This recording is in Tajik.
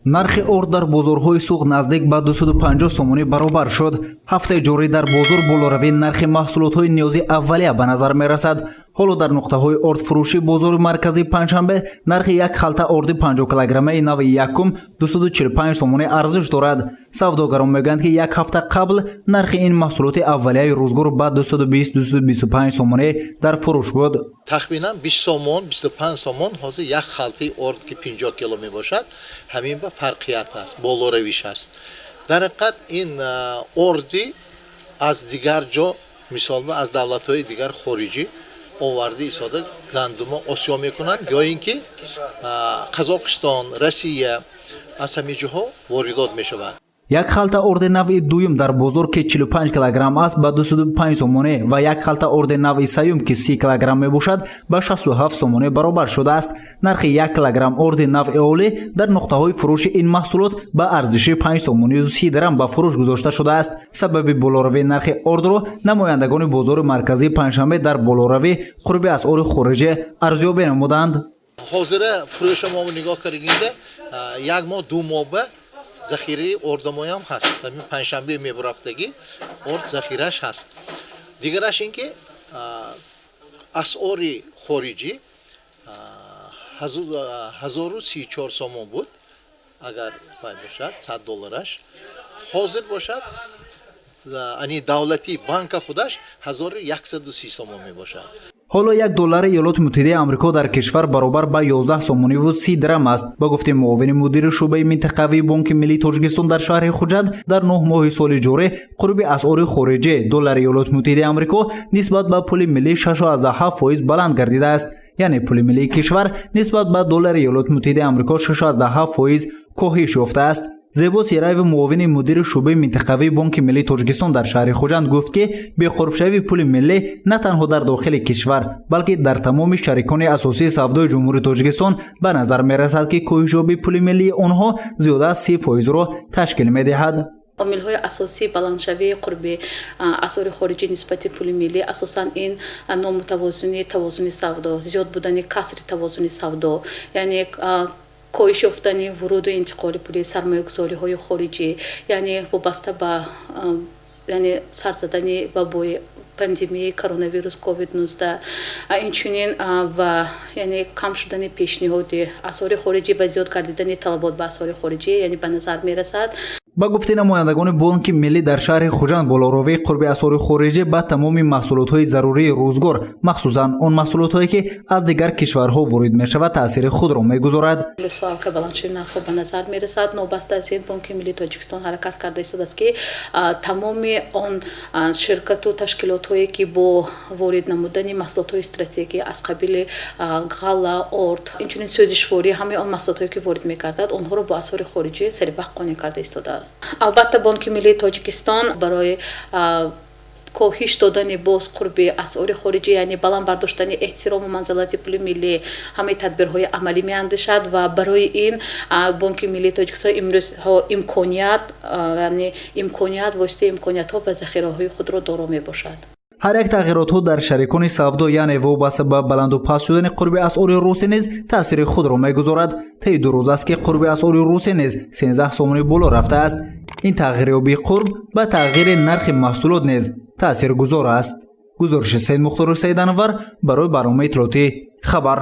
нархи орд дар бозорҳои суғ наздик ба 250 сомонӣ баробар шуд. ҳафтаи ҷорӣ дар бозор болоравии нархи маҳсулотҳои ниёзи аввалия ба назар мерасад. ҳоло дар нуқтаҳои ордфурӯши бозори марказии Панҷшанбе нархи як халта орди 50 килограммаи нави якум 245 сомонӣ арзиш дорад. савдогарон мегӯянд ки як ҳафта қабл нархи ин маҳсулоти аввалияи рӯзгор ба 220-225 сомонӣ дар фурӯш буд. тахминан 20 сомон 25 сомон ҳозир як халтаи орд ки 50 кило мебошад ҳамин ба фарқият аст, болоравиш аст. дар ҳақиқат ин орди аз дигар ҷо мисол аз давлатҳои дигар хориҷӣ оварда истода гандумо осё мекунанд ё ин ки Қазоқистон, Россия аз ҳамин ҷоҳо воридот мешавад. як халта орди нави дуюм дар бозор ки 45 килограмм аст ба 205 сомонӣ ва як халта орди нави сеюм ки 30 килограмм мебошад ба 67 сомонӣ баробар шудааст. нархи 1 килограмм орди нави олӣ дар нуқтаҳои фурӯши ин маҳсулот ба арзиши 5 сомонӣ 30 дирам ба фурӯш гузошта шудааст. сабаби болоравии нархи ордро намояндагони бозори марказии Панҷшанбе дар болоравӣ қурби асъори хориҷӣ арзёбӣ намуданд. ҳозира фурӯша мо нигоҳ карданда як моҳ ду моҳ ба захираи ордамоям ҳаст. ҳамин панҷшанбе мебарафтагӣ орд захираш ҳаст. дигараш ин ки асъори хориҷӣ 1034 сомон буд агар пай бошад $100. ҳозир бошад ани давлати банка худаш 1130 сомон мебошад. ҳоло $1 Иёлоти Муттаҳидаи Амрико дар кишвар баробар ба 11 сомонӣ 30 дирам аст. ба гуфти муовини мудири шӯъбаи минтақавии Бонки Миллии Тоҷикистон дар шаҳри Хуҷанд, дар 9 моҳи соли ҷорӣ қурби асъори хориҷӣ $1 Иёлоти Муттаҳидаи Амрико нисбат ба пули миллӣ 6.7% баланд гардидааст. яъне пули миллии кишвар нисбат ба $1 Иёлоти Муттаҳидаи Амрико 6.7% коҳиш ёфтааст. зебо Сираеви муовини мудири шӯъбаи минтақавии Бонки Миллии Тоҷикистон дар шаҳри Хуҷанд гуфт ки беқурбшавии пули миллӣ на танҳо дар дохили кишвар, балки дар тамоми шарикони асосии савдои ҷумҳурии Тоҷикистон ба назар мерасад ки коҳишёбии пули миллии онҳо зиёда аз 30%-ро ташкил медиҳад. عامل‌های اساسی بلندشوی قرب اسعار خارجی نسبت پول ملی اساساً این نامتوازنی توازن سودا، زیاد بودن کسر توازن سودا، یعنی کاهش یافتن ورود و انتقال پول سرمایه‌گذاری‌های خارجی، یعنی وابسته به یعنی سر زدن وبای پاندمی کرونا ویروس کووید 19 اینچنین و یعنی کم شدن پیشنهاد اسعار خارجی و زیاد کردن طلبات به اسعار خارجی یعنی به نظر می‌رسد. ба гуфти намояндагони Бонки Миллӣ дар шаҳри Хуҷанд болоровии қурби асъори хориҷӣ ба тамоми маҳсулотҳои зарурии рӯзгор, махсусан он маҳсулотҳое ки аз дигар кишварҳо ворид мешавад, таъсири худро мегузорад. سوال که بلندشوی نرخ به نظر میرسد نوبسته از این بانک ملی تاجیکستان حرکت کرده است که تمام آن شرکت و تشکیلات هایی که با وارد نمودن محصولات های استراتژیکی از قبیل غله، ارد، اینچنین سوزشواری همه آن محصولات هایی که وارد می‌گردد آنها را با اسعار خارجی سریع قانع کرده است. البته بانک ملی تاجیکستان برای کاهش دادن باز قرب اسعار خارجی یعنی بلند برداشتن احترام و منزلت پول ملی همه تدبیرهای عملی می‌اندیشد و برای این بانک ملی تاجیکستان امروز امکانیت واسطه امکانیت‌ها و ذخیره‌های خود را دارا میباشد. ҳар як тағйиротҳо дар шарикони савдо яъне вобаста ба баланду паст шудани қурби асъори русӣ низ таъсири худро мегузорад. таи 2 рӯз аст ки қурби асъори русӣ низ 13 сомонӣ боло рафтааст. ин тағйирёбии қурб ба тағйири нархи маҳсулот низ таъсиргузор аст. гузориши Саид Мухтори Саиданвар барои барномаи иттилоотӣ хабар.